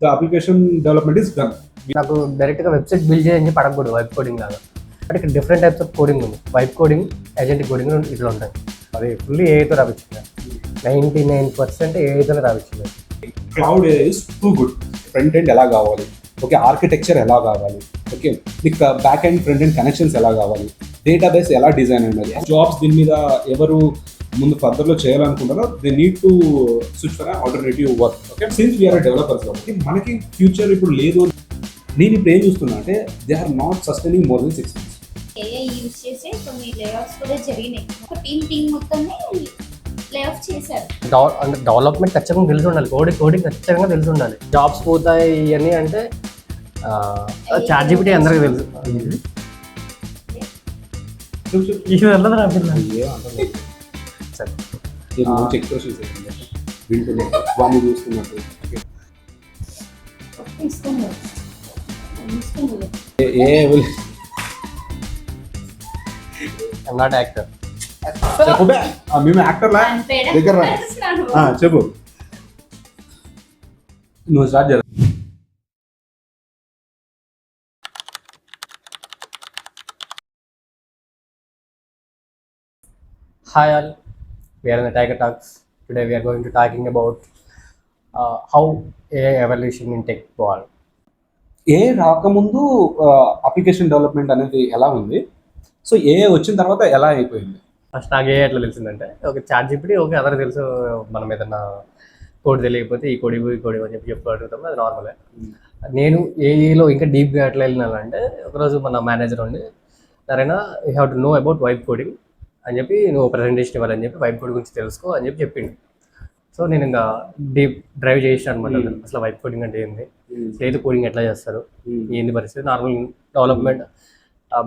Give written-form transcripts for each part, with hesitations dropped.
the application development is done. నాకు డైరెక్ట్గా website build చేయని చెప్పి అడగకూడదు వైబ్ కోడింగ్ లాగా. అంటే ఇక్కడ డిఫరెంట్ టైప్స్ ఆఫ్ కోడింగ్ ఉంది. వైబ్ కోడింగ్, ఏజెంటిక్ కోడింగ్ ఇట్లా ఉంటాయి. అది ఫుల్లీ ఏఐతో రాపించింది. 99% ఏఐతోనే రాపించింది. Claude is too good. Front end ఎలా కావాలి, ఓకే, ఆర్కిటెక్చర్ ఎలా కావాలి, ఓకే, మీకు back end front end connections ఎలా కావాలి, డేటాబేస్ ఎలా డిజైన్ అయినది, జాబ్స్ దీని మీద ఎవరు ముందు ఫర్దర్లో చేయాలనుకుంటారో they need to switch for alternative work. Okay, since we're developers కాబట్టి మనకి ఫ్యూచర్ ఇప్పుడు లేదు. నేను ఇప్పుడు ఏం చూస్తున్నా అంటే they are not sustaining more than 6 months. AI use చేసి కొన్ని లేఆఫ్స్ కూడా జరిగినాయి. ఒక టీం మొత్తాన్ని లేఆఫ్ చేశారు. అంటే డెవలప్మెంట్ ఖచ్చితంగా తెలిసి ఉండాలి. కోడింగ్ ఖచ్చితంగా తెలిసి ఉండాలి. జాబ్స్ పోతాయి అని అంటే ChatGPT అందరికీ తెలుసు. ఇది వెళ్ళదు నా పిల్ల. సరే, వాడిని చూస్తున్నట్టు ఐఎమ్ నాట్ యాక్టర్. చెప్పు మేము యాక్టర్లా దగ్గర చెప్పు, నువ్వు స్టార్ట్ చేయాలి. Hi all, we are in the Tiger Talks. Today we are going to talking about how AI evolution in tech evolved. ఏ రాకముందు అప్లికేషన్ డెవలప్మెంట్ అనేది ఎలా ఉంది, సో ఏ వచ్చిన తర్వాత ఎలా అయిపోయింది? ఫస్ట్ నాకు AI ఎట్లా తెలిసిందంటే, ఓకే ChatGPT ఓకే అందరికి తెలుసు. మనం ఏదన్నా కోడ్ తెలియకపోతే ఈ కోడి అని చెప్పి అడుగుతాము, అది నార్మలే. నేను ఏఐలో ఇంకా డీప్గా ఎట్లా వెళ్ళినానంటే, ఒకరోజు మన మేనేజర్ ఉండి సరేనా you have to know about vibe coding అని చెప్పి, నువ్వు ప్రజెంటేషన్ ఇవ్వాలని చెప్పి వైబ్ కోడింగ్ గురించి తెలుసుకో అని చెప్పి చెప్పిండు. సో నేను ఇంకా డీప్ డ్రైవ్ చేసాను అనమాట. అసలు వైబ్ కోడింగ్ అంటే ఏంది, లేదు కోడింగ్ ఎట్లా చేస్తారు, ఏంది పరిస్థితి. నార్మల్ డెవలప్మెంట్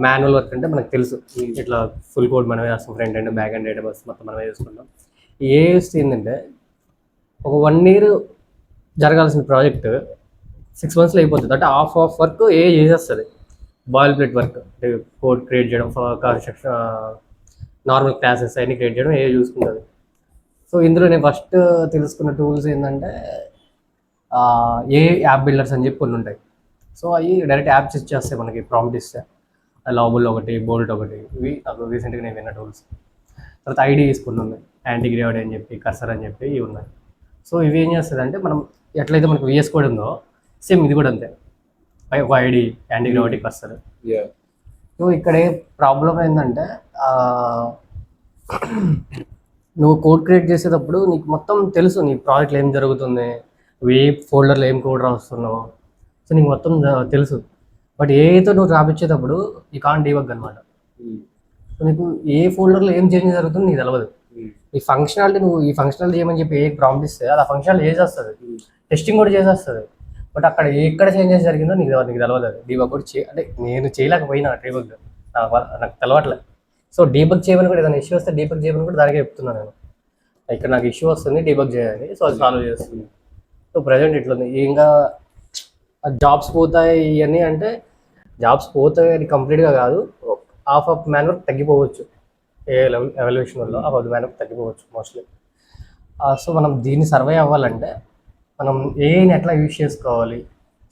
మాన్యువల్ వర్క్ అంటే మనకు తెలుసు, ఇట్లా ఫుల్ కోడ్ మనమే చేస్తాం, front end back end database మొత్తం మనమే చేసుకుంటాం. ఏ వస్తే ఏంటంటే ఒక 1 year జరగాల్సిన ప్రాజెక్ట్ 6 monthsలో అయిపోతుంది. అంటే హాఫ్ వర్క్ ఏ చేసేస్తుంది. బాయిల్ ప్లేట్ వర్క్ అంటే కోడ్ క్రియేట్ చేయడం, కన్స్ట్రక్షన్, నార్మల్ క్లాసెస్ అన్నీ క్రియేట్ చేయడం ఏ చూసుకుంటుంది. సో ఇందులో నేను ఫస్ట్ తెలుసుకున్న టూల్స్ ఏంటంటే ఏ యాప్ బిల్డర్స్ అని చెప్పి కొన్ని ఉంటాయి. సో అవి డైరెక్ట్ యాప్స్ ఇచ్చేస్తాయి మనకి, ప్రాంప్ట్ ఇస్తే. లాబుల్ ఒకటి, బోల్ట్ ఒకటి, ఇవి నాకు రీసెంట్గా నేను విన్న టూల్స్. తర్వాత ఐడీస్ కొన్ని ఉన్నాయి, యాంటీగ్రేవిడ్ అని చెప్పి, కర్సర్ అని చెప్పి ఇవి ఉన్నాయి. సో ఇవి ఏం చేస్తుంది అంటే, మనం ఎట్లయితే మనకు VS కోడ్ ఉందో సేమ్ ఇది కూడా అంతే, ఒక ఐడి, యాంటీగ్రేవిడ్, కర్సర్. సో ఇక్కడ ప్రాబ్లం ఏంటంటే, నువ్వు కోడ్ క్రియేట్ చేసేటప్పుడు నీకు మొత్తం తెలుసు, నీ ప్రాజెక్ట్లో ఏం జరుగుతుంది, నువ్వు ఏ ఫోల్డర్లో ఏం కోడ్ రాస్తున్నావు, సో నీకు మొత్తం తెలుసు. బట్ ఏతో నువ్వు రాపించేటప్పుడు ఈ కాంట్ డీబగ్ అనమాట. సో నీకు ఏ ఫోల్డర్లో ఏం చేంజ్ జరుగుతుంది నీకు తెలియదు. ఈ ఫంక్షనాలిటీ నువ్వు ఈ ఫంక్షనాలిటీ చేయమని చెప్పి ఏ ప్రాంప్ట్ ఇస్తే అది ఆ ఫంక్షనాలిటీ చేసేస్తుంది, టెస్టింగ్ కూడా చేసేస్తుంది. బట్ అక్కడ ఎక్కడ చేంజెస్ జరిగిందో నీకు తెలియదు. అది డీబగ్ కూడా అంటే నేను చేయలేకపోయినా డీబగ్, నాకు తెలవట్లేదు. సో డీబగ్ చేయమని కూడా, ఏదైనా ఇష్యూ వస్తే డీబగ్ చేయమని కూడా దానికే చెప్తున్నాను నేను. ఇక్కడ నాకు ఇష్యూ వస్తుంది, డీబగ్ చేయాలి, సో అది సాల్వ్ చేస్తుంది. సో ప్రజెంట్ ఇట్లుంది. ఇంకా జాబ్స్ పోతాయి అని అంటే, జాబ్స్ పోతాయి అని కంప్లీట్గా కాదు, హాఫ్ ఆఫ్ మ్యాన్ వర్క్ తగ్గిపోవచ్చు. ఏ ఎవల్యూషన్ వల్ల half of the man work తగ్గిపోవచ్చు మోస్ట్లీ. సో మనం దీన్ని సర్వే అవ్వాలంటే మనం ఏఐని ఎట్లా యూజ్ చేసుకోవాలి.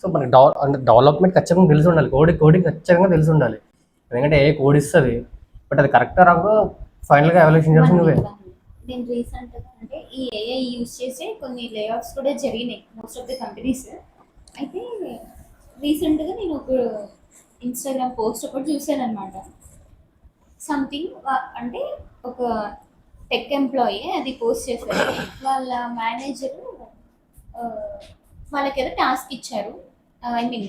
సో మనకి అంటే డెవలప్మెంట్ ఖచ్చితంగా తెలిసి ఉండాలి. కోడింగ్ ఖచ్చితంగా తెలిసి ఉండాలి. ఎందుకంటే ఏ కోడ్ ఇస్తుంది, బట్ అది కరెక్టా రాంగో ఫైనల్గా ఎవల్యూషన్ చేసి నువ్వే. నేను రీసెంట్గా అంటే ఈ ఏఐ యూజ్ చేసి కొన్ని లేఆఫ్స్ కూడా జరిగినాయి మోస్ట్ ఆఫ్ ది కంపెనీస్. అయితే రీసెంట్గా నేను ఒక ఇన్స్టాగ్రామ్ పోస్ట్ ఒకటి చూసాను అనమాట. సంథింగ్ అంటే ఒక టెక్ ఎంప్లాయీ అది పోస్ట్ చేశారు. వాళ్ళ మేనేజరు వాళ్ళకి ఏదో టాస్క్ ఇచ్చారు. ఐ మీన్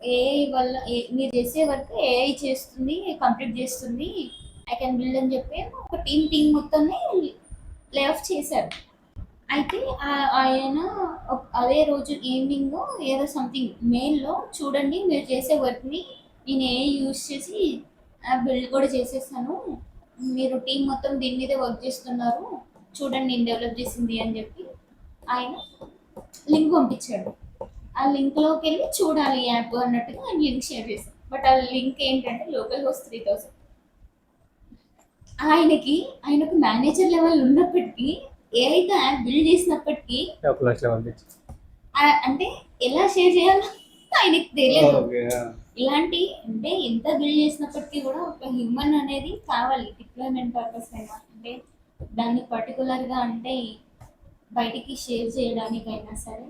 ఏఐ వల్ల మీరు చేసే వర్క్ ఏఐ చేస్తుంది, కంప్లీట్ చేస్తుంది, ఐ కెన్ బిల్డ్ అని చెప్పి ఒక టీం మొత్తాన్ని లే ఆఫ్ చేశారు. అయితే ఆయన అదే రోజు ఈవినింగ్ ఏదో సంథింగ్ మెయిల్లో, చూడండి మీరు చేసే వర్క్ని నేను ఏఐ యూజ్ చేసి బిల్డ్ కూడా చేసేసాను, మీరు టీం మొత్తం దీని మీదే వర్క్ చేస్తున్నారు, చూడండి నేను డెవలప్ చేసింది అని చెప్పి ఆయన లింక్ పంపించాడు. ఆ లింక్లోకి వెళ్ళి చూడాలి యాప్ అన్నట్టుగా ఆయన లింక్ షేర్ చేశాను. బట్ ఆ లింక్ ఏంటంటే లోకల్ హోస్ట్ 3000. ఆయనకు మేనేజర్ లెవెల్ ఉన్నప్పటికీ, ఏఐతో యాప్ బిల్డ్ చేసినప్పటికీ అంటే ఎలా షేర్ చేయాలో ఆయనకి తెలియదు. ఓకే. ఇలాంటి అంటే ఎంత బిల్డ్ చేసినప్పటికీ కూడా ఒక హ్యూమన్ అనేది కావాలి డిప్లాయ్మెంట్ పర్పస్ అయినా, అంటే దాన్ని పర్టికులర్గా అంటే బయటికి షేర్ చేయడానికైనా సరే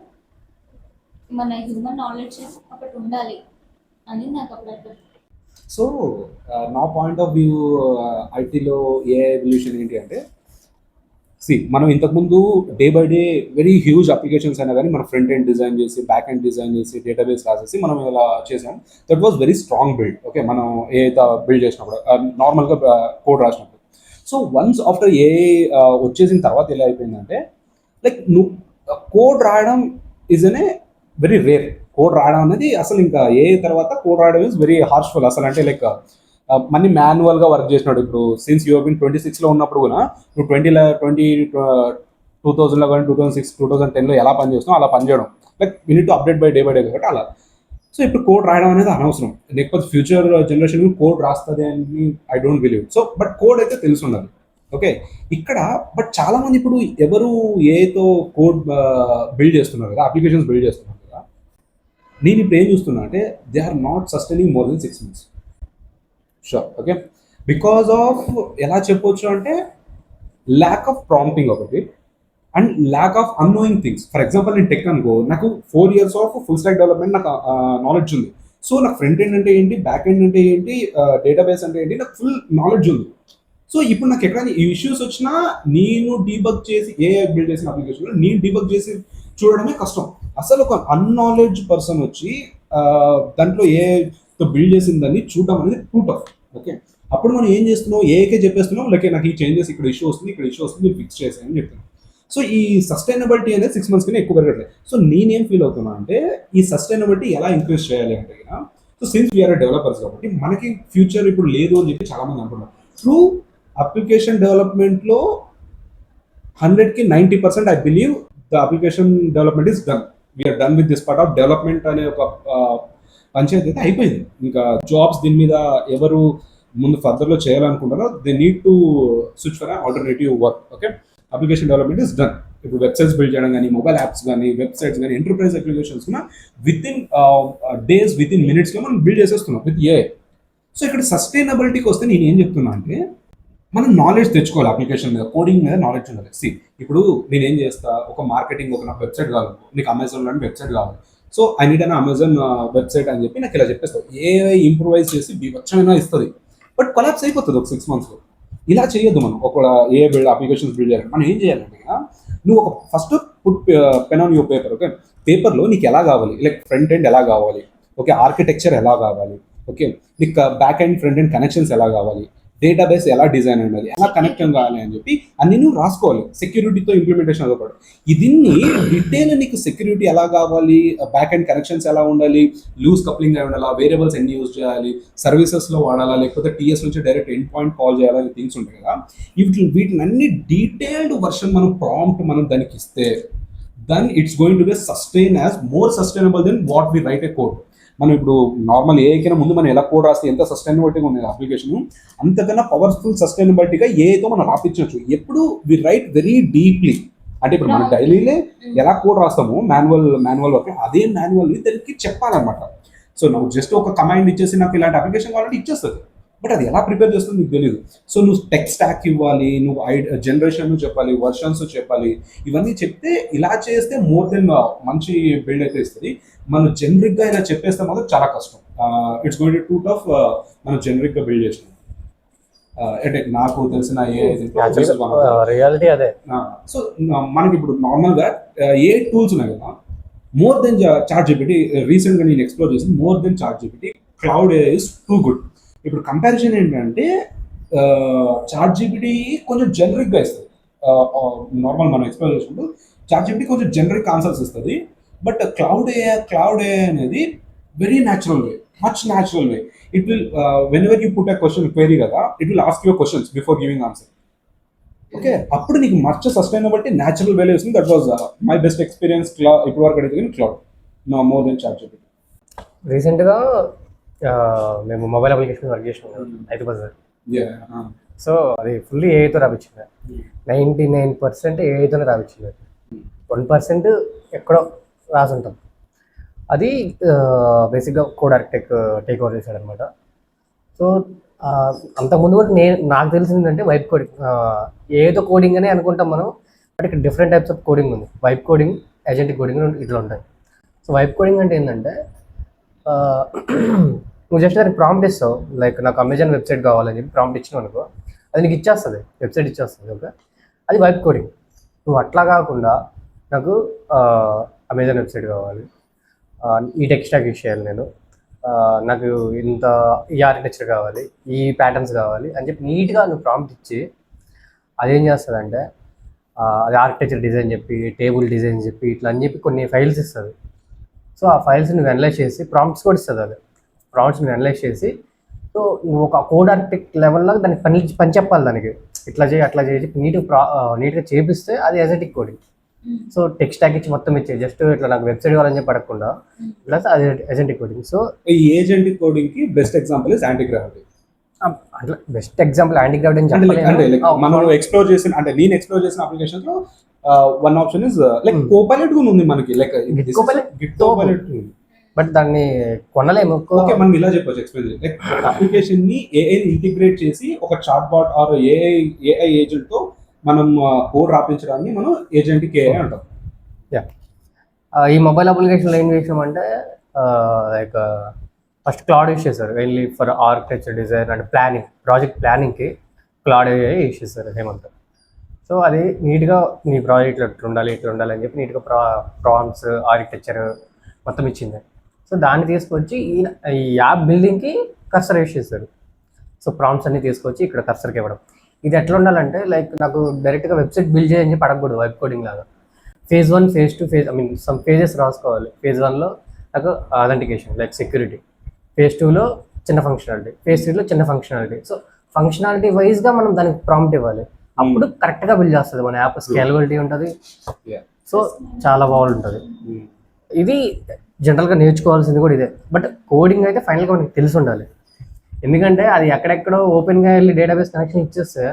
మన హ్యూమన్ నాలెడ్జ్ ఒకటి ఉండాలి అని నాకు అప్పుడు అర్థం. సో నా పాయింట్ ఆఫ్ వ్యూ ఐటీలో ఏ ఎవల్యూషన్ ఏంటి అంటే, మనం ఇంతకుముందు day by day very huge applications అయినా కానీ మన ఫ్రంట్ ఎండ్ డిజైన్ చేసి బ్యాక్ ఎండ్ డిజైన్ చేసి డేటాబేస్ రాసేసి మనం ఇలా చేసాం. That was very strong build. Okay, మనం ఏదైతే బిల్డ్ చేసినప్పుడు నార్మల్గా కోడ్ రాసినప్పుడు. సో వన్స్ ఆఫ్టర్ ఏ వచ్చేసిన తర్వాత ఎలా అయిపోయిందంటే, లైక్ నువ్వు కోడ్ రాయడం ఈజ్ అనే వెరీ రేర్. కోడ్ రాయడం అనేది అసలు ఇంకా ఏ తర్వాత కోడ్ రాయడం ఈజ్ వెరీ హార్ష్ఫుల్. అసలు అంటే లైక్ మళ్ళీ మాన్యువల్గా వర్క్ చేసినాడు. ఇప్పుడు సిన్స్ యూ బిన్ 26లో ఉన్నప్పుడు కూడా నువ్వు 2000లో కానీ 2006 2010లో ఎలా పని చేస్తున్నావు అలా పని చేయడం, like you need to update by day కాబట్టి అలా. సో ఇప్పుడు కోడ్ రాయడం అనేది అనవసరం. లేకపోతే ఫ్యూచర్ జనరేషన్ కోడ్ రాస్తుంది అని I don't believe. So but code అయితే తెలిసి ఉండాలి. ఓకే, ఇక్కడ బట్ చాలా మంది ఇప్పుడు ఎవరు ఏతో కోడ్ బిల్డ్ చేస్తున్నారు కదా, అప్లికేషన్స్ బిల్డ్ చేస్తున్నారు కదా, నేను ఇప్పుడు ఏం చూస్తున్నా అంటే they are not sustaining more than 6 months. Sure. Okay, because of ఎలా చెప్పొచ్చు అంటే ల్యాక్ ఆఫ్ ప్రాంప్టింగ్ ఒకటి and lack of annoying things. For example నేను టెక్ అనుకో, నాకు 4 years of full stack development నాకు నాలెడ్జ్ ఉంది. సో నాకు ఫ్రంట్ ఎండ్ అంటే ఏంటి, బ్యాక్ ఎండ్ అంటే ఏంటి, డేటాబేస్ అంటే ఏంటి, నాకు ఫుల్ నాలెడ్జ్ ఉంది. సో ఇప్పుడు నాకు ఎక్కడైనా ఈ ఇష్యూస్ వచ్చినా నేను డీబగ్ చేసి బిల్డ్ చేసిన అప్లికేషన్లో నేను డీబగ్ చేసి చూడడమే కష్టం. అసలు ఒక అన్నాలెడ్జ్ పర్సన్ వచ్చి దాంట్లో బిల్డ్ చేసిందని చూడడం అనేది టూ టఫ్. ఓకే, అప్పుడు మనం ఏం చేస్తున్నాం, ఏకే చెప్పేస్తున్నాం లైక్ నాకు ఈ చేంజెస్ ఇక్కడ ఇష్యూ వస్తుంది, ఇక్కడ ఇష్యూ వస్తుంది, ఫిక్స్ చేసాయని చెప్తున్నాం. సో ఈ సస్టైనబిలిటీ అనేది 6 months కన్నా ఎక్కువ పెరగట్లేదు. సో నేనేం ఫీల్ అవుతున్నా అంటే ఈ సస్టైనబిలిటీ ఎలా ఇంక్రీజ్ చేయాలి అంటే, సో సిన్స్ వీఆర్ డెవలపర్స్ కాబట్టి మనకి ఫ్యూచర్ ఇప్పుడు లేదు అని చెప్పి చాలా మంది అనుకున్నారు. ట్రూ అప్లికేషన్ డెవలప్మెంట్లో 100కి 90% I believe the application development is done. We are done with this part of development అనే ఒక పంచాయతీ అయితే అయిపోయింది. ఇంకా జాబ్స్ దీని మీద ఎవరు ముందు ఫర్దర్లో చేయాలనుకుంటారో they need to switch for alternative work. Okay, application development is done. ఇప్పుడు వెబ్సైట్స్ బిల్డ్ చేయడం కానీ, మొబైల్ యాప్స్ కానీ, వెబ్సైట్స్ కానీ, ఎంటర్ప్రైజ్ అప్లికేషన్స్ కూడా within days, within మినిట్స్లో మనం బిల్డ్ చేసేస్తున్నాం విత్ ఏ. సో ఇక్కడ సస్టైనబిలిటీకి వస్తే నేను ఏం చెప్తున్నా అంటే మనం నాలెడ్జ్ తెచ్చుకోవాలి. అప్లికేషన్ మీద, కోడింగ్ మీద నాలెడ్జ్ ఉండాలి. ఇప్పుడు నేనేం చేస్తా, ఒక మార్కెటింగ్ ఒక నాకు వెబ్సైట్ కావాలి, నీకు అమెజాన్లో వెబ్సైట్ కావాలి. So I need an Amazon website అని చెప్పి నాకు ఇలా చెప్పేస్తావు. ఏఐ ఇంప్రూవైజ్ చేసి బీభత్సమైనా ఇస్తుంది, బట్ కొలాప్స్ అయిపోతుంది ఒక 6 monthsలో. ఇలా చేయొద్దు. మనం ఒక ఏ బిల్డ్ అప్లికేషన్స్ బిల్డ్ చేయాలి, మనం ఏం చేయాలంటే నువ్వు ఒక first put pen on your paper. Okay, పేపర్లో నీకు ఎలా కావాలి, లైక్ ఫ్రంట్ ఎండ్ ఎలా కావాలి, ఓకే, ఆర్కిటెక్చర్ ఎలా కావాలి, ఓకే, నీకు back end front end connections ఎలా కావాలి, డేటాబేస్ ఎలా డిజైన్ అయినది, ఎలా కనెక్ట్ కావాలి అని చెప్పి అన్ని నువ్వు రాసుకోవాలి. సెక్యూరిటీతో ఇంప్లిమెంటేషన్ అదో పాటు దీన్ని డీటెయిల్ నీకు సెక్యూరిటీ ఎలా కావాలి, బ్యాక్ ఎండ్ కనెక్షన్స్ ఎలా ఉండాలి, లూజ్ కప్లింగ్ అయి ఉండాలా, వేరియబుల్స్ ఎన్ని యూజ్ చేయాలి, సర్వీసెస్లో వాడాలా, లేకపోతే టీఎస్ నుంచి డైరెక్ట్ ఎండ్ పాయింట్ కాల్ చేయాలని థింగ్స్ ఉంటాయి కదా. వీటిని అన్ని డీటెయిల్డ్ వర్షన్ మనం ప్రాంప్ట్ మనం దానికి ఇస్తే then it's going to be sustain as more sustainable than what we write a code. మనం ఇప్పుడు నార్మల్ ఏకైనా ముందు మనం ఎలా కోడ్ రాస్తే ఎంత సస్టైనబిలిటీగా ఉంది అప్లికేషన్, అంతకన్నా పవర్ఫుల్ సస్టైనబిలిటీగా ఏతో మనం రాపించవచ్చు. ఎప్పుడు వి రైట్ వెరీ డీప్లీ. అంటే ఇప్పుడు మనం డైలీలే ఎలా కోడ్ రాస్తామో మాన్యువల్ వర్క్, అదే మాన్యువల్ని దానికి చెప్పాలన్నమాట. సో నువ్వు జస్ట్ ఒక కమాండ్ ఇచ్చేసి నాకు ఇలాంటి అప్లికేషన్ కావాలంటే ఇచ్చేస్తుంది, బట్ అది ఎలా ప్రిపేర్ చేస్తుంది నీకు తెలియదు. సో నువ్వు టెక్ స్టాక్ ఇవ్వాలి, నువ్వు జనరేషన్ చెప్పాలి, వర్షన్స్ చెప్పాలి, ఇవన్నీ చెప్తే ఇలా చేస్తే మోర్ దెన్ మంచి బిల్డ్ అయితే ఇస్తుంది. మనం జనరిక్గా ఇలా చెప్పేస్తే మాత్రం చాలా కష్టం. It's going to two tough. మనం జనరిక్గా బిల్డ్ చేసినాం అంటే నాకు తెలిసిన రియాలిటీ అదే. సో మనకి ఇప్పుడు నార్మల్గా ఏ టూల్స్ ఉన్నాయి కదా, మోర్ దెన్ చాట్ జీపీటీ. రీసెంట్గా నేను ఎక్స్ప్లోర్ చేసి more then ChatGPT Claude is too good. ఇప్పుడు కంపారిజన్ ఏంటంటే చాట్ జీపీటీ కొంచెం జనరిక్గా ఇస్తుంది. నార్మల్ మనం ఎక్స్ప్లోర్ చేసినప్పుడు చాట్ జీపీటీ కొంచెం జనరిక్ ఆన్సర్స్ ఇస్తుంది, బట్ క్లౌడ్ ఏ అనేది very natural way, much natural way. It will whenever you put a question query కదా, it will ask your questions before giving answer. Okay, అప్పుడు నీకు much sustainability natural వేలో వస్తుంది. That was my best experience ఇప్పుడు వరకు అడిగితే Claude no more then ChatGPT. రీసెంట్గా మేము మొబైల్ అప్లికేషన్ వర్క్ చేసినాం కదా, 5%. సో అది ఫుల్లీ ఏఐతో రాపించింది. 99% ఏఐతోనే రాపించింది. 1% ఎక్కడో రాసి ఉంటుంది. అది బేసిక్గా కోడ్ ఆర్కిటెక్ట్ టేక్ ఓవర్ చేశాడు అనమాట. సో అంతకుముందు వరకు నాకు తెలిసిందంటే వైప్ కోడింగ్, ఏదో కోడింగ్ అనే అనుకుంటాం మనం, బట్ ఇక్కడ డిఫరెంట్ టైప్స్ ఆఫ్ కోడింగ్ ఉంది. వైప్ కోడింగ్, ఏజెంటిక్ కోడింగ్ ఇట్లా ఉంటాయి. సో వైప్ కోడింగ్ అంటే ఏంటంటే నువ్వు జస్ట్ దానికి ప్రాంప్ట్ ఇస్తావు, లైక్ నాకు అమెజాన్ వెబ్సైట్ కావాలని చెప్పి ప్రాంప్ట్ ఇచ్చినావు అనుకో, అది నీకు ఇచ్చేస్తుంది, వెబ్సైట్ ఇచ్చేస్తుంది. ఓకే, అది వైప్ కోడింగ్. నువ్వు అట్లా కాకుండా నాకు అమెజాన్ వెబ్సైట్ కావాలి, ఈ టెక్ స్టాక్ యూస్ చేయాలి నేను, నాకు ఇంత ఈ ఆర్కిటెక్చర్ కావాలి, ఈ ప్యాటర్న్స్ కావాలి అని చెప్పి నీట్గా నువ్వు ప్రాంప్ట్ ఇచ్చి అదేం చేస్తుందంటే అది ఆర్కిటెక్చర్ డిజైన్ చెప్పి, టేబుల్ డిజైన్ చెప్పి, ఇట్లా అని చెప్పి కొన్ని ఫైల్స్ ఇస్తుంది. సో ఆ ఫైల్స్ నువ్వు అనలైజ్ చేసి ప్రాంప్ట్స్ కూడా ఇస్తుంది. అది ప్రాంప్ట్స్ నువ్వు అనలైజ్ చేసి, సో నువ్వు ఒక కోడ్ ఆర్కిటెక్ట్ లెవెల్లో దానికి పని చెప్పాలి, దానికి ఇట్లా చేయి అట్లా చేసి నీట్గా చేపిస్తే అది ఎజెంటిక్ కోడింగ్. సో టెక్ స్టాక్ ఇచ్చి మొత్తం ఇచ్చే జస్ట్ ఇట్లా నాకు వెబ్సైట్ కావాలని చెప్పి అడగకుండా ప్లస్ అది ఏజెంటిక్ కోడింగ్. సో ఈ ఏజెంటిక్ కోడింగ్ కి best example is anti gravity. అట్లా బెస్ట్ ఎగ్జాంపుల్ యాంటీ గ్రావిటీ అంటే మనం ఎక్స్ప్లోర్ చేసిన, అంటే నేను ఎక్స్ప్లోర్ చేసిన అప్లికేషన్స్ లో one option is like Copilot కూడా ఉంది మనకి, లైక్ గిట్ కోపైలట్. బట్ దాన్ని కొనలేము. ఓకే, మనం ఇలా చెప్పొచ్చు ఎక్స్ప్లెయిన్, లైక్ అప్లికేషన్ ని ఏఐ ఇంటిగ్రేట్ చేసి ఒక chatbot or AI agent తో మనం కోడ్ రాపించడాన్ని మనం ఏజెంటిక్ ఏఐ అంటాం. ఈ మొబైల్ అప్లికేషన్లో ఏం చేసామంటే లైక్ ఫస్ట్ క్లౌడ్ యూస్ చేశారు, వెళ్ళి for architecture design and planning, project ప్లానింగ్కి క్లౌడ్ యూస్ చేస్తారు హేమంత్. సో అది నీట్గా నీ ప్రాజెక్ట్లో ఇట్లా ఉండాలి అని చెప్పి నీట్గా ప్రాంప్ట్స్, ఆర్కిటెక్చర్ మొత్తం ఇచ్చింది. సో దాన్ని తీసుకొచ్చి ఈ యాప్ బిల్డింగ్కి కర్సర్ యూస్ చేస్తారు. సో ప్రాంప్ట్స్ అన్ని తీసుకొచ్చి ఇక్కడ కర్సర్కి ఇవ్వడం. ఇది ఎట్లా ఉండాలంటే లైక్ నాకు డైరెక్ట్గా వెబ్సైట్ బిల్డ్ చేయని చెప్పి అడగకూడదు వైప్ కోడింగ్ లాగా. phase 1, phase 2, సమ్ ఫేజెస్ రాసుకోవాలి. phase 1లో నాకు అథెంటికేషన్ లైక్ సెక్యూరిటీ, phase 2లో చిన్న ఫంక్షనాలిటీ, phase 3లో చిన్న ఫంక్షనాలిటీ. సో ఫంక్షనాలిటీ వైజ్గా మనం దానికి ప్రాంప్ట్ ఇవ్వాలి, అప్పుడు కరెక్ట్గా బిల్డ్ చేస్తుంది మన యాప్. స్కేలబిలిటీ ఉంటుంది, సో చాలా బాగుంటుంది. ఇది జనరల్గా నేర్చుకోవాల్సింది కూడా ఇదే. బట్ కోడింగ్ అయితే ఫైనల్గా మనకి తెలిసి ఉండాలి, ఎందుకంటే అది ఎక్కడెక్కడో ఓపెన్గా వెళ్ళి డేటాబేస్ కనెక్షన్ ఇచ్చేస్తే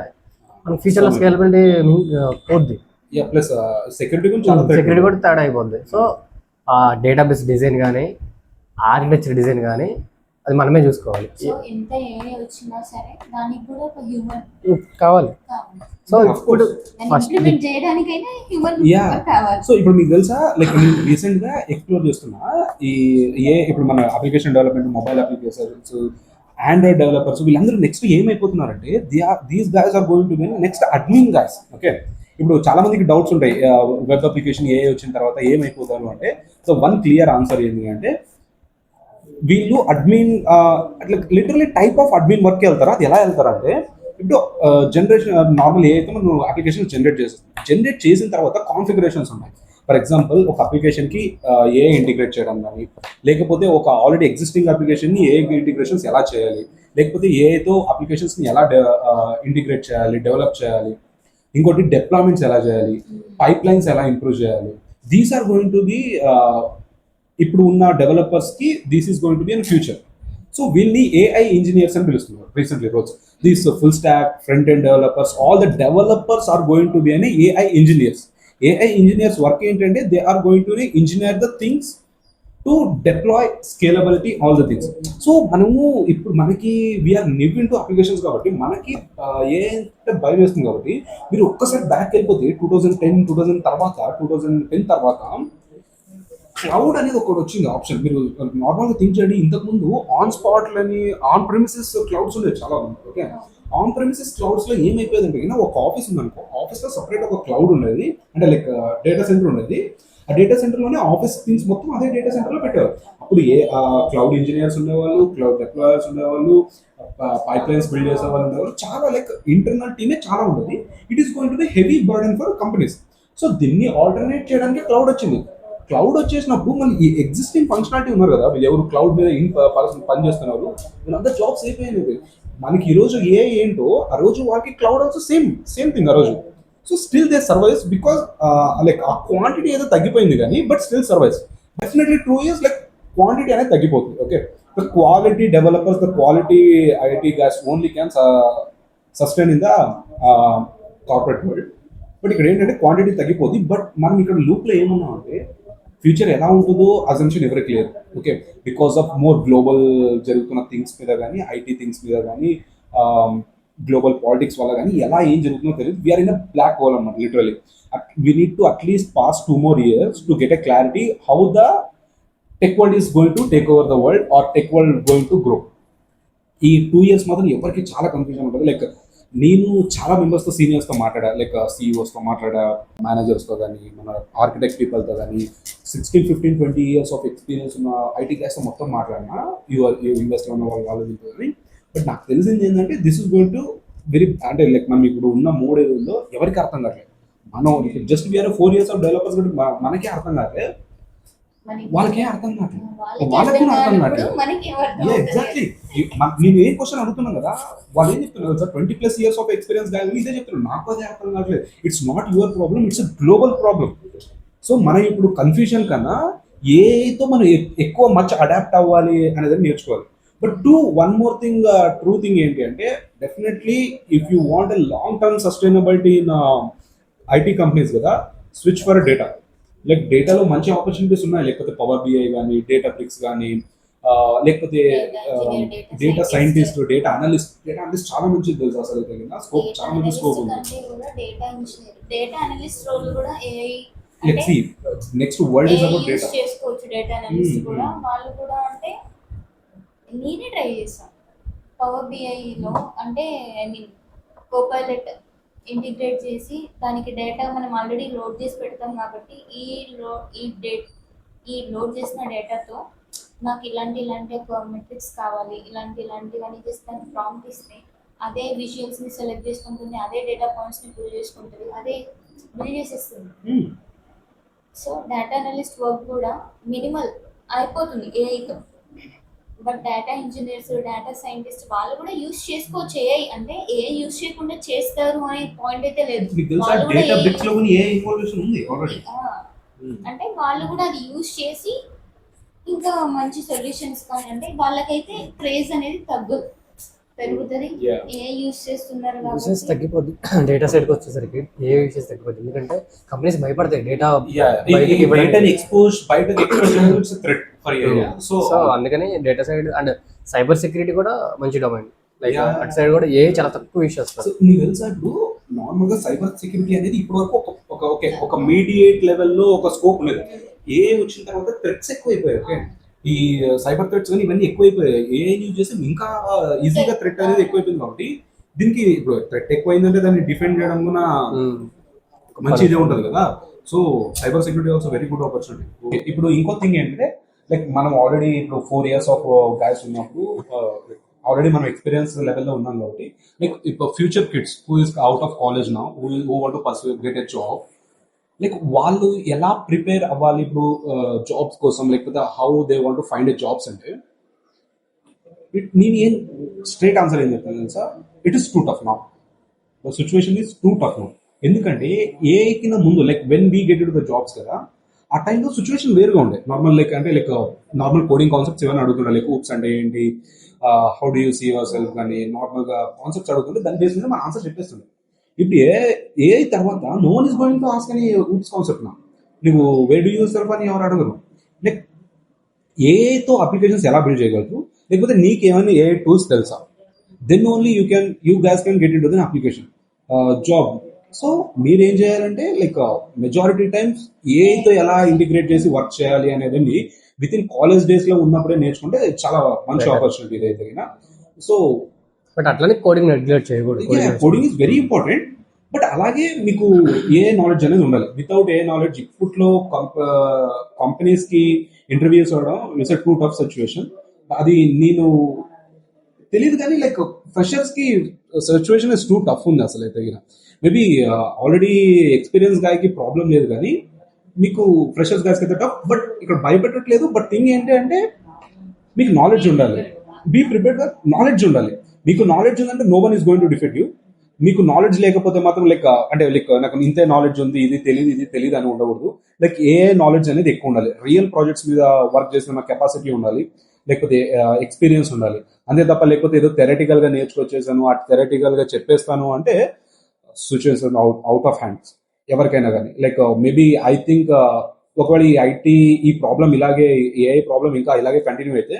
మన ఫ్యూచర్లో స్కేలబిలిటీ పోద్ది, ప్లస్ సెక్యూరిటీ కూడా తేడా అయిపోద్ది. సో ఆ డేటాబేస్ డిజైన్ కానీ ఆర్కిటెక్చర్ డిజైన్ కానీ అది మనమే చూసుకోవాలి. సో ఎంత ఏఐ వచ్చినా సరే దానికి కూడా ఒక హ్యూమన్ కావాలి. సో ఇప్పుడు ఇంప్లిమెంట్ చేయడానికైనా హ్యూమన్ కావాలి. సో ఇప్పుడు మీకు తెలుసా, లైక్ నేను రీసెంట్ గా ఎక్స్ప్లోర్ చేస్తున్నా ఇప్పుడు మన application development, mobile applications, Android developers, వీళ్ళందరూ నెక్స్ట్ ఏమైపోతున్నారంటే these guys are going to be next admin guys. Okay, ఇప్పుడు చాలా మందికి డౌట్స్ ఉంటాయి వెబ్ అప్లికేషన్ ఏ వచ్చిన తర్వాత ఏమైపోతారు అంటే. సో వన్ క్లియర్ ఆన్సర్ ఏంటి అంటే, వీళ్ళు అడ్మిన్ అట్లా లిటరలీ టైప్ ఆఫ్ అడ్మిన్ వర్క్కి వెళ్తారా. అది ఎలా వెళ్తారంటే, ఇప్పుడు జనరేషన్ నార్మల్ ఏ అయితే మనం అప్లికేషన్ జనరేట్ చేసిన తర్వాత కాన్ఫిగరేషన్స్ ఉన్నాయి. ఫర్ ఎగ్జాంపుల్ ఒక అప్లికేషన్కి ఏ ఇంటిగ్రేట్ చేయడం కానీ, లేకపోతే ఒక ఆల్రెడీ ఎగ్జిస్టింగ్ అప్లికేషన్ని ఏ ఇంటిగ్రేషన్స్ ఎలా చేయాలి, లేకపోతే ఏతో అప్లికేషన్స్ని ఎలా ఇంటిగ్రేట్ చేయాలి, డెవలప్ చేయాలి, ఇంకోటి డిప్లాయ్మెంట్స్ ఎలా చేయాలి, పైప్ లైన్స్ ఎలా ఇంప్రూవ్ చేయాలి. These are going to be ఇప్పుడు ఉన్న డెవలపర్స్కి this is going to be in future. So వీళ్ళని ఏఐ ఇంజనీర్స్ అని పిలుస్తున్నారు రీసెంట్లీ రోజు. These full stack, front end developers, all the developers are going to be అని AI engineers. AI engineers work ఏంటంటే they are going to engineer the things to deploy scalability, all the things. So మనము ఇప్పుడు మనకి we are live in to applications కాబట్టి మనకి ఏ భయం వేస్తుంది కాబట్టి, మీరు ఒక్కసారి బ్యాక్ వెళ్ళిపోతే 2010 తర్వాత క్లౌడ్ అనేది ఒకటి వచ్చింది ఆప్షన్. మీరు నార్మల్గా థింక్ చేయండి, ఇంతకుముందు ఆన్ ప్రెమిసెస్ క్లౌడ్స్ ఉండేవి చాలా ఉంది. ఓకే, ఆన్ ప్రెమిసెస్ క్లౌడ్స్లో ఏమైపోయిందంటే, ఒక ఆఫీస్ ఉందనుకో, ఆఫీస్లో సపరేట్ ఒక క్లౌడ్ ఉండేది, అంటే లైక్ డేటా సెంటర్ ఉండేది. ఆ డేటా సెంటర్లోనే ఆఫీస్ థింగ్స్ మొత్తం అదే డేటా సెంటర్లో పెట్టారు. అప్పుడు క్లౌడ్ ఇంజనీర్స్ ఉండేవాళ్ళు, క్లౌడ్ డిప్లాయర్స్ ఉండేవాళ్ళు, పైప్ లైన్స్ బిల్డ్ చేసే వాళ్ళు ఉండేవాళ్ళు, చాలా లైక్ ఇంటర్నల్ టీమే చాలా ఉండేది. It is going to B heavy burden for companies. So దీన్ని ఆల్టర్నేట్ చేయడానికి క్లౌడ్ వచ్చింది. క్లౌడ్ వచ్చేసినప్పుడు మళ్ళీ ఈ ఎగ్జిస్టింగ్ ఫంక్షనాలిటీ ఉన్నారు కదా, వీళ్ళు ఎవరు క్లౌడ్ మీద పని చేస్తున్నారు, వీళ్ళంతా జాబ్స్ అయిపోయినవి. మనకి ఈరోజు ఏ ఏంటో ఆ రోజు వాళ్ళకి క్లౌడ్ ఆల్సో సేమ్ థింగ్ ఆ రోజు. So still they survives because like ఆ క్వాంటిటీ ఏదో తగ్గిపోయింది కానీ, but still survives. Definitely 2 years like quantity అనేది తగ్గిపోతుంది. Okay, the quality developers, the quality IT guys only can sustain in the corporate world. But ఇక్కడ ఏంటంటే క్వాంటిటీ తగ్గిపోతుంది. But మనం ఇక్కడ లూప్లో ఏమన్నా అంటే, ఫ్యూచర్ ఎలా ఉంటుందో అజంప్షన్ ఎవరి clear. Okay, because of more global జరుగుతున్న థింగ్స్ మీద కానీ, ఐటీ థింగ్స్ మీద కానీ, గ్లోబల్ పాలిటిక్స్ వల్ల కానీ ఎలా ఏం జరుగుతుందో తెలియదు. We're in a black hole అన్నమాట literally. We need to at least pass 2 more years to get a clarity how the tech world is going to take over the world or tech world going to grow. ఈ 2 years మాత్రం ఎవరికి చాలా confusion ఉంటుంది. Like నేను చాలా మెంబర్స్తో, సీనియర్స్తో మాట్లాడా, like సిఇఓస్తో మాట్లాడా, మేనేజర్స్తో కానీ, మన ఆర్కిటెక్ట్ పీపుల్తో కానీ, 16, 15, 20 years ఆఫ్ ఎక్స్పీరియన్స్ ఉన్న ఐటీ గ్యాస్తో మొత్తం మాట్లాడినా, యూఎస్లో ఉన్న వాళ్ళు దీంతో కానీ. బట్ నాకు తెలిసింది ఏంటంటే this is going to very, అంటే లైక్ మనం ఇప్పుడు ఉన్న 3 ఏళ్ళలో ఎవరికి అర్థం కావట్లేదు. మనం just we 4 years of developers కాబట్టి మనకే అర్థం కావట్లేదు, వాళ్ళకే అర్థం కావట్లేదు, వాళ్ళకి అర్థం కావట్లేదు. ఎగ్జాక్ట్లీ. నేను ఏ క్వశ్చన్ అడుగుతున్నాను కదా, వాళ్ళు ఏం చెప్తున్నారు సార్, 20+ years ఆఫ్ ఎక్స్పీరియన్స్ కానీ ఇదే చెప్తున్నారు, నాకు అదే అర్థం కావట్లేదు. It's not your problem, it's a global problem. So మనం ఇప్పుడు కన్ఫ్యూజన్ కన్నా ఏతో మనం ఎక్కువ మచ్ అడాప్ట్ అవ్వాలి అనేది నేర్చుకోవాలి. But one more thing, true thing ఏంటి అంటే, definitely if you want a long term sustainability in IT companies కదా, స్విచ్ ఫర్ డేటా. లైక్ డేటాలో మంచి ఆపర్చునిటీస్ ఉన్నాయి, లేకపోతే పవర్ బిఐ కానీ, డేటా బ్రిక్స్ కానీ, లేకపోతే డేటా సైంటిస్ట్, డేటా అనలిస్ట్ చాలా మంచిది తెలుసు అసలు. స్కోప్ చాలా మంచి స్కోప్ ఉంది. Next world is about data. చేసుకోవచ్చు డేటా అనలిస్ట్ కూడా. వాళ్ళు కూడా అంటే నేనే ట్రై చేశాను పవర్ బిఐలో, అంటే ఐ మీన్ కోపైలట్ ఇంటిగ్రేట్ చేసి దానికి డేటా మనం ఆల్రెడీ లోడ్ చేసి పెడతాం కాబట్టి ఈ లోడ్ చేసిన డేటాతో నాకు ఇలాంటి ఒక మెట్రిక్స్ కావాలి, ఇలాంటివన్నీ చేసి దానికి ప్రాంప్ట్ ఇస్తే అదే విజువల్స్ని సెలెక్ట్ చేసుకుంటుంది, అదే డేటా పాయింట్స్ని ప్రూవ్ చేసుకుంటుంది, అదే బిల్డ్ చేసేస్తుంది. సో డేటా అనలిస్ట్ వర్క్ కూడా మినిమల్ అయిపోతుంది ఏఐతో. But data engineers, data scientist వాళ్ళు కూడా యూస్ చేసుకోవచ్చు ఏఐ. అంటే ఏఐ యూస్ చేయకుండా చేస్తారు అనే పాయింట్ అయితే లేదు. అంటే వాళ్ళు కూడా అది యూస్ చేసి ఇంకా మంచి సొల్యూషన్స్ కానీ, అంటే వాళ్ళకైతే క్రేజ్ అనేది పెరుగుతుంది. ఏ యూస్ చేస్తున్నారు యూసెస్ తగ్గిపోద్ది. డేటా సైడ్కి వచ్చేసరికి ఏ యూసెస్ తగ్గిపోద్ది, ఎందుకంటే కంపెనీస్ భయపడతాయి డేటా సో అందుకని data side and cyber security కూడా మంచి డొమైన్. లైక్ అటు సైడ్ కూడా ఏ చాలా తక్కువ యూస్ చేస్తారు. నీకు తెలుసా, ఇప్పుడు నార్మల్ గా సైబర్ సెక్యూరిటీ అనేది ఇప్పటి వరకు ఒక మీడియేట్ లెవెల్లో ఒక స్కోప్ లేదు. ఏ వచ్చిన తర్వాత థ్రెట్స్ ఎక్కువైపోయాయి. ఓకే, ఈ సైబర్ థ్రెట్స్ కానీ ఇవన్నీ ఎక్కువైపోయాయి. ఏ యూజ్ చేస్తే ఇంకా ఈజీగా థ్రెట్ అనేది ఎక్కువైపోయింది కాబట్టి దీనికి ఇప్పుడు థ్రెట్ ఎక్కువైందంటే దాన్ని డిఫెండ్ చేయడం కూడా మంచి ఇదే ఉంటుంది కదా. So cyber security also very good opportunity. ఇప్పుడు ఇంకో థింగ్ ఏంటంటే, లైక్ మనం ఆల్రెడీ ఇప్పుడు 4 years ఆఫ్ గైస్ ఉన్నప్పుడు ఆల్రెడీ మనం ఎక్స్పీరియన్స్ లెవెల్లో ఉన్నాం కాబట్టి, లైక్ ఇప్పుడు future kids who is out of college now, who want to pursue get a job, like వాళ్ళు ఎలా ప్రిపేర్ అవ్వాలి ఇప్పుడు జాబ్స్ కోసం, లేకపోతే how they want to find a jobs అంటే, నేను ఏం స్ట్రైట్ ఆన్సర్ ఏం చెప్తాను sir, it is two tough now. The situation is two tough now. ఎందుకంటే ఏఐకి ముందు like when we get in the jobs కదా, ఆ టైంలో సిచ్యువేషన్ వేరుగా ఉండే. Normal like normal coding concepts ఏమైనా అడుగుతుండే, లైక్ ఊప్స్ అంటే ఏంటి, how do you see yourself కానీ నార్మల్గా కాన్సెప్ట్స్ అడుగుతుంటే దాని బేస్ మీద మన ఆన్సర్ చెప్పేస్తుండే. ఇప్పుడు ఏఐ తర్వాత no one is going to ask అని ఊప్స్ కాన్సెప్ట్ నా, నువ్వు వేర్ డూ యూస్ సెల్ఫ్ అని ఎవరు అడగరు. లైక్ ఏఐతో అప్లికేషన్స్ ఎలా బిల్డ్ చేయగలరు, లేకపోతే నీకేమైనా ఏఐ టూల్స్ తెలుసా, then only you guys can get in to then application job. So మీరు ఏం చేయాలంటే, లైక్ మెజారిటీ టైమ్స్ ఏఐతో ఎలా ఇంటిగ్రేట్ చేసి వర్క్ చేయాలి అనేది విత్ ఇన్ కాలేజ్ డేస్ లో ఉన్నప్పుడే నేర్చుకుంటే చాలా మంచి ఆపర్చునిటీ అయితే. సో బట్ అట్లనే కోడింగ్ నెగ్లెక్ట్ చేయకూడదు. Coding is very important, but అలాగే మీకు ఏ నాలెడ్జ్ అనేది ఉండాలి. వితౌట్ ఏ నాలెడ్జ్ ఇప్పట్లో కంపెనీస్ కి ఇంటర్వ్యూస్ అవడం ఇట్స్ టూ టఫ్ సిచ్యువేషన్. అది నేను తెలియదు కానీ లైక్ ఫ్రెషర్స్ కి సిచ్యువేషన్ ఇస్ టూ టఫ్ ఉంది అసలు అయితే. మేబీ ఆల్రెడీ ఎక్స్పీరియన్స్ గాయకి ప్రాబ్లం లేదు కానీ మీకు ఫ్రెషర్స్ గాయస్ అయితే టఫ్. బట్ ఇక్కడ భయపెట్టట్లేదు. బట్ థింగ్ ఏంటి అంటే, మీకు నాలెడ్జ్ ఉండాలి. బీ ప్రిపేర్డ్ గా నాలెడ్జ్ ఉండాలి. మీకు నాలెడ్జ్ ఉందంటే no one is going to defect you. మీకు నాలెడ్జ్ లేకపోతే మాత్రం లైక్ అంటే లైక్ నాకు ఇంతే నాలెడ్జ్ ఉంది, ఇది తెలియదు అని ఉండకూడదు. లైక్ ఏ నాలెడ్జ్ అనేది ఎక్కువ ఉండాలి. రియల్ ప్రాజెక్ట్స్ మీద వర్క్ చేసిన కెపాసిటీ ఉండాలి, లేకపోతే ఎక్స్పీరియన్స్ ఉండాలి. అంతే తప్ప లేకపోతే ఏదో థెరటికల్ గా నేర్చుకొచ్చేసాను, ఆ థెరటికల్ గా చెప్పేస్తాను అంటే సిచ్యువేషన్ అవుట్ ఆఫ్ హ్యాండ్స్ ఎవరికైనా కానీ. లైక్ మేబీ ఐ థింక్ ఒకవేళ ఈ ఐటీ ఈ ప్రాబ్లం ఇలాగే ఏఐ ప్రాబ్లం ఇంకా ఇలాగే కంటిన్యూ అయితే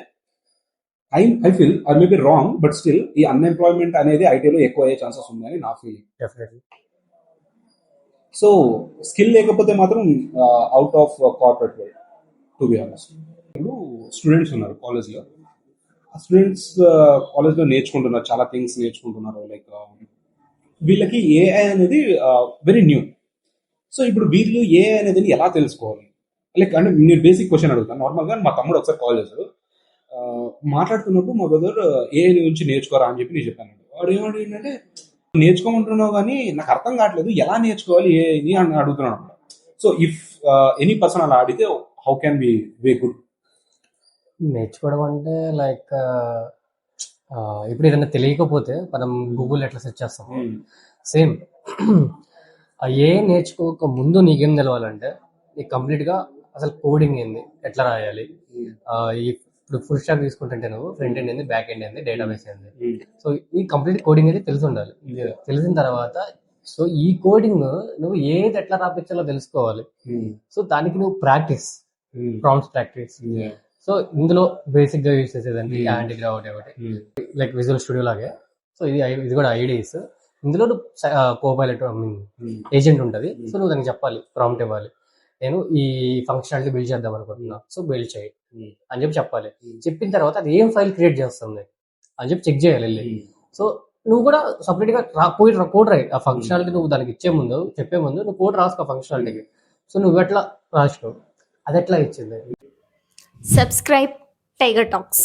I feel I may be wrong but still ఈ అన్ఎంప్లాయ్మెంట్ అనేది ఐటీలో ఎక్కువ అయ్యే ఛాన్సెస్ ఉందని నా ఫీలింగ్. డెఫినెట్లీ. సో స్కిల్ లేకపోతే మాత్రం out of corporate world to be honest. ఇప్పుడు స్టూడెంట్స్ ఉన్నారు కాలేజ్లో, ఆ స్టూడెంట్స్ కాలేజ్లో నేర్చుకుంటున్నారు, చాలా థింగ్స్ నేర్చుకుంటున్నారు. లైక్ వీళ్ళకి ఏఐ అనేది వెరీ న్యూ. సో ఇప్పుడు వీళ్ళు ఏఐ అనేది ఎలా తెలుసుకోవాలి? లైక్ అంటే నేను బేసిక్ క్వశ్చన్ అడుగుతాను. నార్మల్గా మా తమ్ముడు ఒకసారి కాల్ చేశాడు, మాట్లాడుతున్నప్పుడు మా బ్రదర్ ఏఐ గురించి నేర్చుకోరా అని చెప్పి నేను చెప్పాను. వాడు ఏమంటే నేర్చుకోమంటున్నావు కానీ నాకు అర్థం కావట్లేదు, ఎలా నేర్చుకోవాలి ఏఐని అని అడుగుతున్నాను అనమాట. సో ఇఫ్ ఎనీ పర్సన్ అలా అడిగితే how can be way good? నేర్చుకోవడం అంటే లైక్ ఇప్పుడు ఏదైనా తెలియకపోతే మనం గూగుల్ ఎట్లా సెర్చ్ చేస్తాం, సేమ్ ఏ నేర్చుకోక ముందు నీకేం తెలవాలంటే నీకు కంప్లీట్గా అసలు కోడింగ్ ఏంది, ఎట్లా రాయాలి, ఇప్పుడు ఫుల్ స్టాక్ తీసుకుంటుంటే నువ్వు ఫ్రంట్ ఎండ్ ఏంది, బ్యాక్ ఎండ్ ఏంది, డేటాబేస్ ఏంది. సో ఈ కంప్లీట్ కోడింగ్ అయితే తెలిసి ఉండాలి. తెలిసిన తర్వాత సో ఈ కోడింగ్ నువ్వు ఏది ఎట్లా రాపించాలో తెలుసుకోవాలి. సో దానికి నువ్వు ప్రాక్టీస్, ప్రాంప్ట్స్ ప్రాక్టీస్. సో ఇందులో బేసిక్ గా యూజ్ చేసేదండి యాంటీగ్రా ఒకటి లైక్ విజువల్ స్టూడియో లాగే. సో ఇది కూడా ఐడియాస్. ఇందులో కోపైలట్ ఏజెంట్ ఉంటుంది. సో నువ్వు దానికి చెప్పాలి, ప్రాంప్ట్ ఇవ్వాలి, నేను ఈ ఫంక్షనాలిటీ బిల్డ్ చేద్దాం అనుకుంటున్నా, సో బిల్డ్ చేయి అని చెప్పి చెప్పాలి. చెప్పిన తర్వాత అది ఏం ఫైల్ క్రియేట్ చేస్తుంది అని చెప్పి చెక్ చేయాలి వెళ్ళి. సో నువ్వు కూడా సపరేట్ గా కోడ్ రాయి. ఆ ఫంక్షనాలిటీ నువ్వు దానికి చెప్పే ముందు నువ్వు కోడ్ రాసుకో ఫంక్షనాలిటీకి. సో నువ్వు ఎట్లా రాసినావు, అది ఎట్లా ఇచ్చింది. Subscribe Tiger Talks.